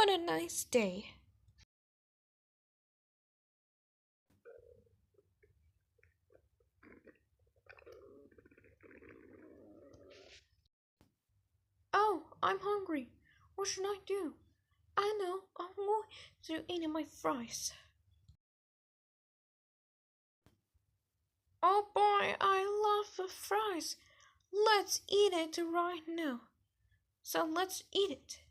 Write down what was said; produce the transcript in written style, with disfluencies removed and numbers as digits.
What a nice day. Oh, I'm hungry. What should I do? I know, I'm going to eat my fries. Oh boy, I love the fries. Let's eat it right now. So let's eat it.